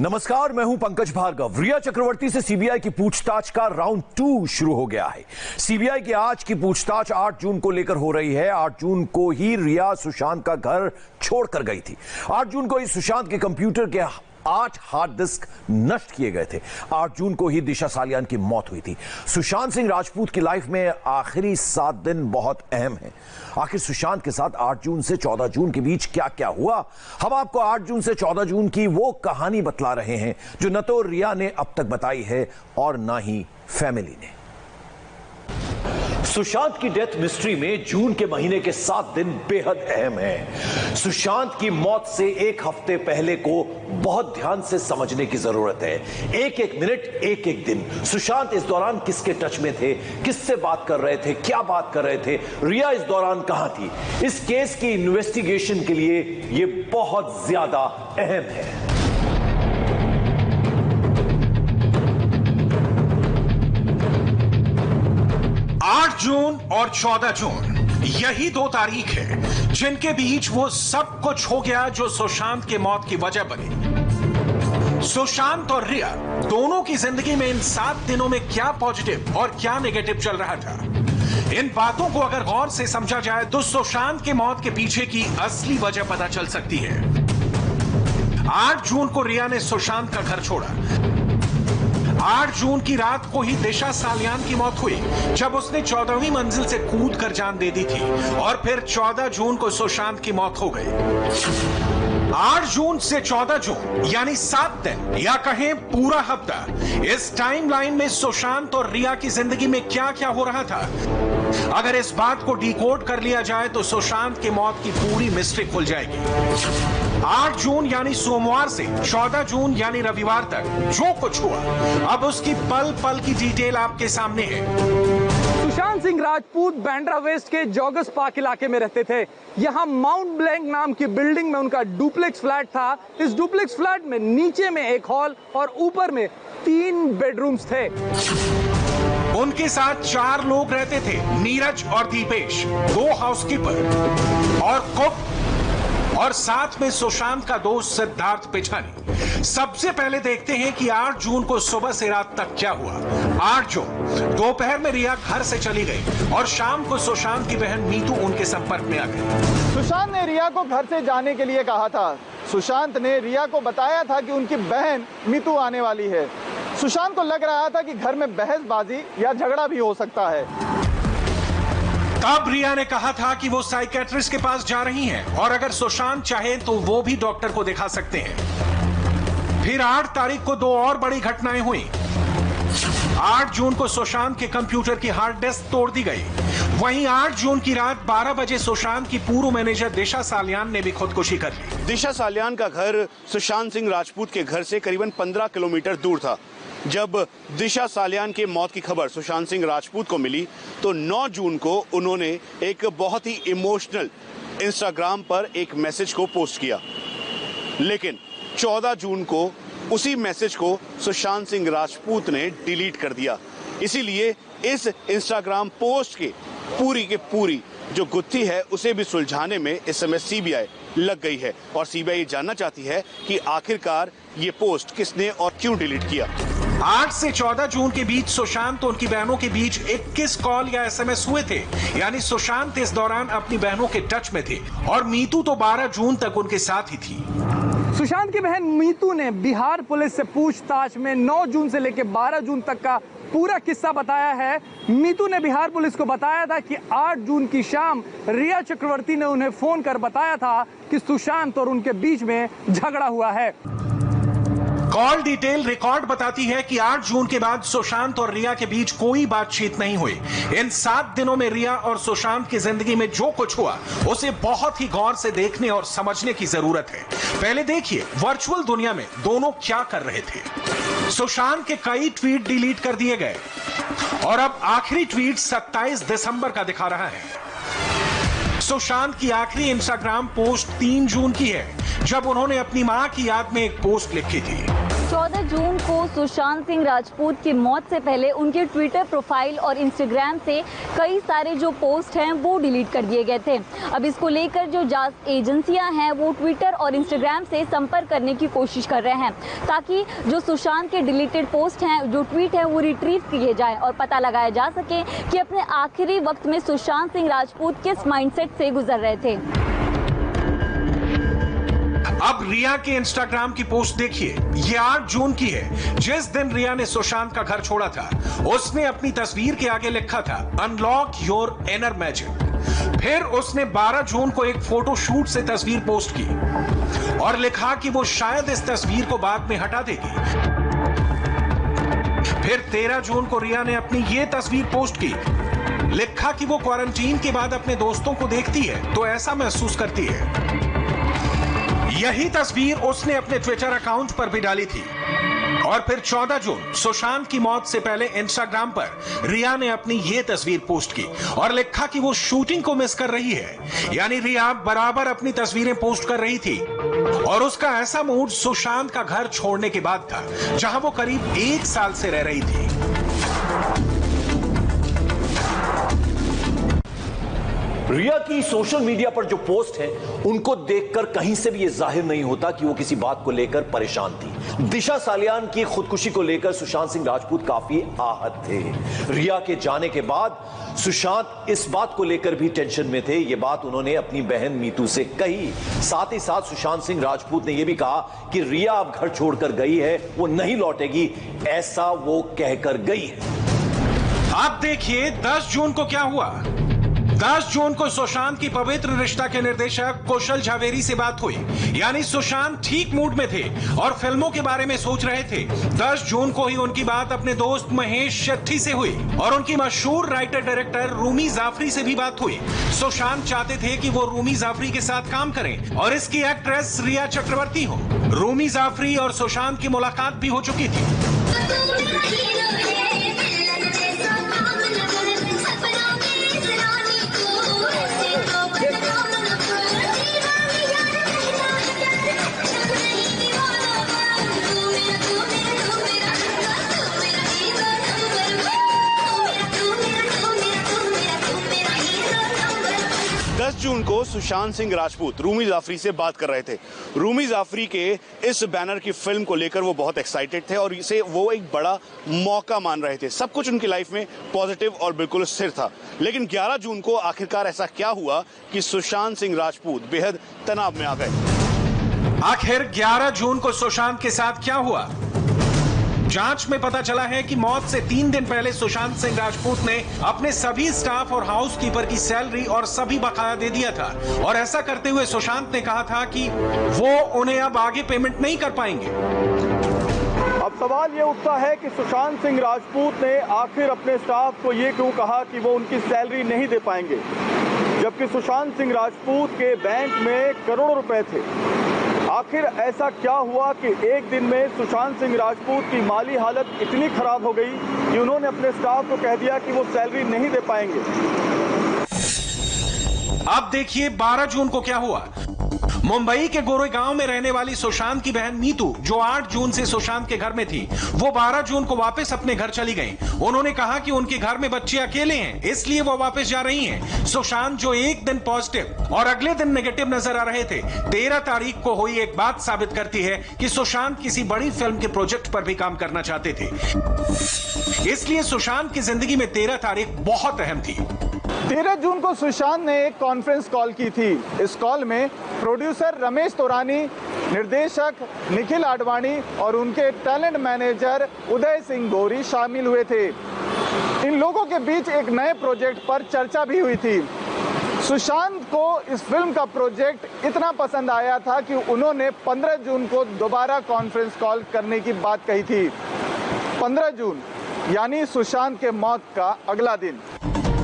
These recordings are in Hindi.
नमस्कार, मैं हूं पंकज भार्गव। रिया चक्रवर्ती से सीबीआई की पूछताछ का राउंड 2 शुरू हो गया है। सीबीआई की आज की पूछताछ 8 जून को लेकर हो रही है। 8 जून को ही रिया सुशांत का घर छोड़कर गई थी। 8 जून को ही सुशांत के कंप्यूटर के 8 हार्ड डिस्क नष्ट किए गए थे। 8 जून को ही दिशा सालियान की मौत हुई थी। सुशांत सिंह राजपूत की लाइफ में आखिरी 7 दिन बहुत अहम हैं। आखिर सुशांत के साथ 8 जून से 14 जून के बीच क्या क्या हुआ, हम आपको 8 जून से 14 जून की वो कहानी बतला रहे हैं जो न तो रिया ने अब तक बताई है और ना ही फैमिली ने। सुशांत की डेथ मिस्ट्री में जून के महीने के 7 दिन बेहद अहम हैं। सुशांत की मौत से 1 हफ्ते पहले को बहुत ध्यान से समझने की जरूरत है। एक एक मिनट, एक एक दिन सुशांत इस दौरान किसके टच में थे, किससे बात कर रहे थे, क्या बात कर रहे थे, रिया इस दौरान कहां थी। इस केस की इन्वेस्टिगेशन के लिए यह बहुत ज्यादा अहम है। 8 जून और 14 जून यही 2 तारीख है जिनके बीच वो सब कुछ हो गया जो सुशांत के मौत की वजह बनी। सुशांत और रिया दोनों की जिंदगी में इन 7 दिनों में क्या पॉजिटिव और क्या नेगेटिव चल रहा था, इन बातों को अगर गौर से समझा जाए तो सुशांत के मौत के पीछे की असली वजह पता चल सकती है। 8 जून को रिया ने सुशांत का घर छोड़ा। 8 जून की रात को ही दिशा सालियान की मौत हुई जब उसने 14वीं मंजिल से कूद कर जान दे दी थी और फिर 14 जून को सुशांत की मौत हो गई। 8 जून से 14 जून यानी 7 दिन या कहें पूरा हफ्ता, इस टाइमलाइन में सुशांत और रिया की जिंदगी में क्या क्या हो रहा था, अगर इस बात को डिकोड कर लिया जाए तो सुशांत की मौत की पूरी मिस्ट्री खुल जाएगी। 8 जून यानी सोमवार से 14 जून यानी रविवार तक जो कुछ हुआ, अब उसकी पल पल की डिटेल आपके सामने है। सुशांत सिंह राजपूत बांद्रा वेस्ट के जॉगर्स पार्क इलाके में रहते थे। यहाँ माउंट ब्लैंक नाम की बिल्डिंग में उनका डुप्लेक्स फ्लैट था। इस डुप्लेक्स फ्लैट में नीचे में एक हॉल और ऊपर में 3 बेडरूम्स थे। उनके साथ 4 लोग रहते थे, नीरज और दीपेश, 2 हाउसकीपर और कुक, और साथ में सुशांत का दोस्त सिद्धार्थ पिछानी। सबसे पहले देखते हैं कि 8 जून को सुबह से रात तक क्या हुआ। 8 जून दोपहर में रिया घर से चली गई और शाम को सुशांत की बहन मीतू उनके संपर्क में आ गई। सुशांत ने रिया को घर से जाने के लिए कहा था। सुशांत ने रिया को बताया था कि उनकी बहन मीतू आने वाली है। सुशांत को लग रहा था कि घर में बहसबाजी या झगड़ा भी हो सकता है। तब रिया ने कहा था कि वो साइकेट्रिस्ट के पास जा रही हैं और अगर सुशांत चाहे तो वो भी डॉक्टर को दिखा सकते हैं। फिर 8 तारीख को 2 और बड़ी घटनाएं हुई। 8 जून को सुशांत के कंप्यूटर की हार्ड डिस्क तोड़ दी गई। वहीं 8 जून की रात 12 बजे सुशांत की पूर्व मैनेजर दिशा सालियान ने भी खुदकुशी कर ली। दिशा सालियान का घर सुशांत सिंह राजपूत के घर से करीबन 15 किलोमीटर दूर था। जब दिशा सालियान की मौत की खबर सुशांत सिंह राजपूत को मिली तो 9 जून को उन्होंने एक बहुत ही इमोशनल इंस्टाग्राम पर एक मैसेज को पोस्ट किया, लेकिन 14 जून को उसी मैसेज को सुशांत सिंह राजपूत ने डिलीट कर दिया। इसीलिए इस इंस्टाग्राम पोस्ट के पूरी जो गुत्थी है उसे भी सुलझाने में इस समय सीबीआई लग गई है और सीबीआई जानना चाहती है कि आखिरकार ये पोस्ट किसने और क्यों डिलीट किया। 8 से 14 जून के बीच सुशांत और उनकी बहनों के बीच 21 कॉल या एसएमएस हुए थे, यानी सुशांत इस दौरान अपनी बहनों के टच में थे और मीतू तो 12 जून तक उनके साथ ही थी। सुशांत की बहन मीतू ने बिहार पुलिस से पूछताछ में 9 जून से लेकर 12 जून तक का पूरा किस्सा बताया है। मीतू ने बिहार पुलिस को बताया था कि 8 जून की शाम रिया चक्रवर्ती ने उन्हें फोन कर बताया था कि सुशांत और उनके बीच में झगड़ा हुआ है। कॉल डिटेल रिकॉर्ड बताती है कि 8 जून के बाद सुशांत और रिया के बीच कोई बातचीत नहीं हुई। इन 7 दिनों में रिया और सुशांत की जिंदगी में जो कुछ हुआ उसे बहुत ही गौर से देखने और समझने की जरूरत है। पहले देखिए वर्चुअल दुनिया में दोनों क्या कर रहे थे। सुशांत के कई ट्वीट डिलीट कर दिए गए और अब आखिरी ट्वीट 27 दिसंबर का दिखा रहा है। सुशांत की आखिरी इंस्टाग्राम पोस्ट 3 जून की है जब उन्होंने अपनी मां की याद में एक पोस्ट लिखी थी। 14 जून को सुशांत सिंह राजपूत की मौत से पहले उनके ट्विटर प्रोफाइल और इंस्टाग्राम से कई सारे जो पोस्ट हैं वो डिलीट कर दिए गए थे। अब इसको लेकर जो जांच एजेंसियां हैं वो ट्विटर और इंस्टाग्राम से संपर्क करने की कोशिश कर रहे हैं ताकि जो सुशांत के डिलीटेड पोस्ट हैं, जो ट्वीट हैं, वो रिट्रीव किए जाए और पता लगाया जा सके कि अपने आखिरी वक्त में सुशांत सिंह राजपूत किस माइंडसेट से गुजर रहे थे। अब रिया के इंस्टाग्राम की पोस्ट देखिए। ये 8 जून की है, जिस दिन रिया ने सुशांत का घर छोड़ा था। उसने अपनी तस्वीर के आगे लिखा था अनलॉक योर इनर मैजिक। फिर उसने 12 जून को एक फोटो शूट से तस्वीर पोस्ट की और लिखा कि वो शायद इस तस्वीर को बाद में हटा देगी। फिर 13 जून को रिया ने अपनी ये तस्वीर पोस्ट की, लिखा कि वो क्वारंटीन के बाद अपने दोस्तों को देखती है तो ऐसा महसूस करती है। यही तस्वीर उसने अपने ट्विटर अकाउंट पर भी डाली थी। और फिर 14 जून सुशांत की मौत से पहले इंस्टाग्राम पर रिया ने अपनी ये तस्वीर पोस्ट की और लिखा कि वो शूटिंग को मिस कर रही है। यानी रिया बराबर अपनी तस्वीरें पोस्ट कर रही थी और उसका ऐसा मूड सुशांत का घर छोड़ने के बाद था, जहां वो करीब 1 साल से रह रही थी। रिया की सोशल मीडिया पर जो पोस्ट है उनको देखकर कहीं से भी यह जाहिर नहीं होता कि वो किसी बात को लेकर परेशान थी। दिशा सालियान की खुदकुशी को लेकर सुशांत सिंह राजपूत काफी आहत थे। रिया के जाने के बाद सुशांत इस बात को लेकर भी टेंशन में थे। यह बात उन्होंने अपनी बहन मीतू से कही। साथ ही साथ सुशांत सिंह राजपूत ने यह भी कहा कि रिया अब घर छोड़कर गई है, वो नहीं लौटेगी, ऐसा वो कहकर गई है। आप देखिए 10 जून को क्या हुआ। 10 जून को सुशांत की पवित्र रिश्ता के निर्देशक कौशल झावेरी से बात हुई। यानी सुशांत ठीक मूड में थे और फिल्मों के बारे में सोच रहे थे। 10 जून को ही उनकी बात अपने दोस्त महेश शेट्टी से हुई और उनकी मशहूर राइटर डायरेक्टर रूमी जाफरी से भी बात हुई। सुशांत चाहते थे कि वो रूमी जाफरी के साथ काम करें और इसकी एक्ट्रेस रिया चक्रवर्ती हो। रूमी जाफरी और सुशांत की मुलाकात भी हो चुकी थी। जून को सुशांत सिंह राजपूत रूमी जाफरी से बात कर रहे थे। रूमी जाफरी के इस बैनर की फिल्म को लेकर वो बहुत एक्साइटेड थे और इसे वो एक बड़ा मौका मान रहे थे। सब कुछ उनकी लाइफ में पॉजिटिव और बिल्कुल स्थिर था। लेकिन 11 जून को आखिरकार ऐसा क्या हुआ कि सुशांत सिंह राजपूत बेहद तनाव में आ गए। आखिर 11 जून को सुशांत के साथ क्या हुआ? जांच में पता चला है कि मौत से 3 दिन पहले सुशांत सिंह राजपूत ने अपने सभी स्टाफ और हाउसकीपर की सैलरी और सभी बकाया दे दिया था और ऐसा करते हुए सुशांत ने कहा था कि वो उन्हें अब आगे पेमेंट नहीं कर पाएंगे। अब सवाल ये उठता है कि सुशांत सिंह राजपूत ने आखिर अपने स्टाफ को ये क्यों कहा कि वो उनकी सैलरी नहीं दे पाएंगे, जबकि सुशांत सिंह राजपूत के बैंक में करोड़ों रुपए थे। आखिर ऐसा क्या हुआ कि एक दिन में सुशांत सिंह राजपूत की माली हालत इतनी खराब हो गई कि उन्होंने अपने स्टाफ को कह दिया कि वो सैलरी नहीं दे पाएंगे। अब देखिए 12 जून को क्या हुआ। मुंबई के गोरेगांव में रहने वाली सुशांत की बहन मीतू, जो 8 जून से सुशांत के घर में थी, वो 12 जून को वापस अपने घर चली गई। उन्होंने कहा कि उनके घर में बच्चे अकेले हैं, इसलिए वो वापस जा रही हैं। सुशांत, जो एक दिन पॉजिटिव और अगले दिन नेगेटिव नजर आ रहे थे, 13 तारीख को हुई एक बात साबित करती है कि सुशांत किसी बड़ी फिल्म के प्रोजेक्ट पर भी काम करना चाहते थे। इसलिए सुशांत की जिंदगी में 13 तारीख बहुत अहम थी। 13 जून को सुशांत ने एक कॉन्फ्रेंस कॉल की थी। इस कॉल में प्रोड्यूसर रमेश तोरानी, निर्देशक निखिल आडवाणी और उनके टैलेंट मैनेजर उदय सिंह गौरी शामिल हुए थे। इन लोगों के बीच एक नए प्रोजेक्ट पर चर्चा भी हुई थी। सुशांत को इस फिल्म का प्रोजेक्ट इतना पसंद आया था कि उन्होंने 15 जून को दोबारा कॉन्फ्रेंस कॉल करने की बात कही थी। 15 जून यानी सुशांत के मौत का अगला दिन।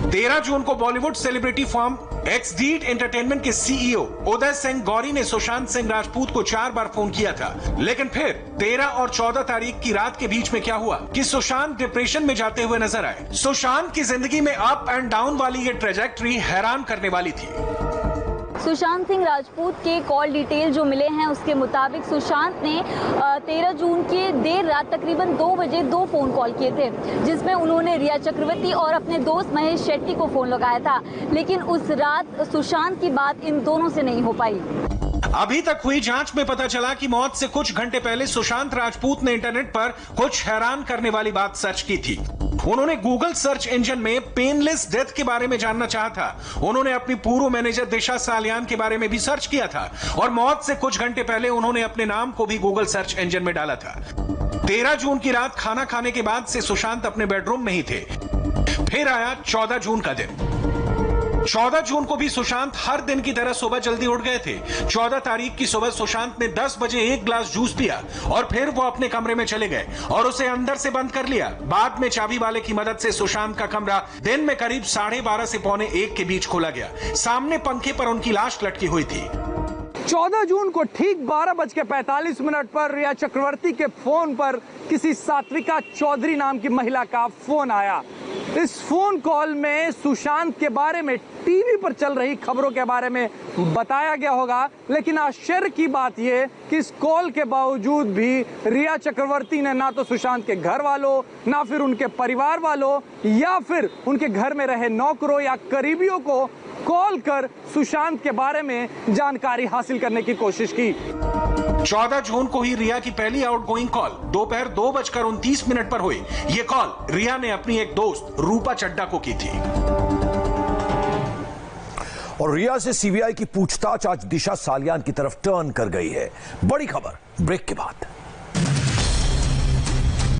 13 जून को बॉलीवुड सेलिब्रिटी फर्म एक्सडीड एंटरटेनमेंट के सीईओ उदय सिंह गौरी ने सुशांत सिंह राजपूत को 4 बार फोन किया था। लेकिन फिर 13 और 14 तारीख की रात के बीच में क्या हुआ कि सुशांत डिप्रेशन में जाते हुए नजर आए। सुशांत की जिंदगी में अप एंड डाउन वाली ये ट्रेजेक्टरी हैरान करने वाली थी। सुशांत सिंह राजपूत के कॉल डिटेल जो मिले हैं उसके मुताबिक सुशांत ने 13 जून की देर रात तकरीबन 2 बजे 2 फोन कॉल किए थे, जिसमें उन्होंने रिया चक्रवर्ती और अपने दोस्त महेश शेट्टी को फोन लगाया था। लेकिन उस रात सुशांत की बात इन दोनों से नहीं हो पाई। अभी तक हुई जांच में पता चला कि मौत से कुछ घंटे पहले सुशांत राजपूत ने इंटरनेट पर कुछ हैरान करने वाली बात सर्च की थी। उन्होंने गूगल सर्च इंजन में पेनलेस डेथ के बारे में जानना चाहा था। उन्होंने अपनी पूर्व मैनेजर दिशा सालियान के बारे में भी सर्च किया था और मौत से कुछ घंटे पहले उन्होंने अपने नाम को भी गूगल सर्च इंजन में डाला था। 13 जून की रात खाना खाने के बाद से सुशांत अपने बेडरूम में ही थे। फिर आया 14 जून का दिन। 14 जून को भी सुशांत हर दिन की तरह सुबह जल्दी उठ गए थे। 14 तारीख की सुबह सुशांत ने 10 बजे 1 ग्लास जूस पिया और फिर वो अपने कमरे में चले गए और उसे अंदर से बंद कर लिया। बाद में चाबी वाले की मदद से सुशांत का कमरा दिन में करीब 12:30 से 1:45 के बीच खोला गया। सामने पंखे पर उनकी लाश लटकी हुई थी। 14 जून को ठीक 12:45 पर रिया चक्रवर्ती के फोन पर किसी सात्विका चौधरी नाम की महिला का फोन आया। इस फोन कॉल में सुशांत के बारे में टीवी पर चल रही खबरों के बारे में बताया गया होगा, लेकिन आश्चर्य की बात यह कि इस कॉल के बावजूद भी रिया चक्रवर्ती ने ना तो सुशांत के घर वालों, ना फिर उनके परिवार वालों या फिर उनके घर में रहे नौकरों या करीबियों को कॉल कर सुशांत के बारे में जानकारी हासिल करने की कोशिश की। 14 जून को ही रिया की पहली आउटगोइंग कॉल दोपहर 2:29 पर हुई। ये कॉल रिया ने अपनी एक दोस्त रूपा चड्डा को की थी। और रिया से सीबीआई की पूछताछ आज दिशा सालियान की तरफ टर्न कर गई है। बड़ी खबर ब्रेक के बाद।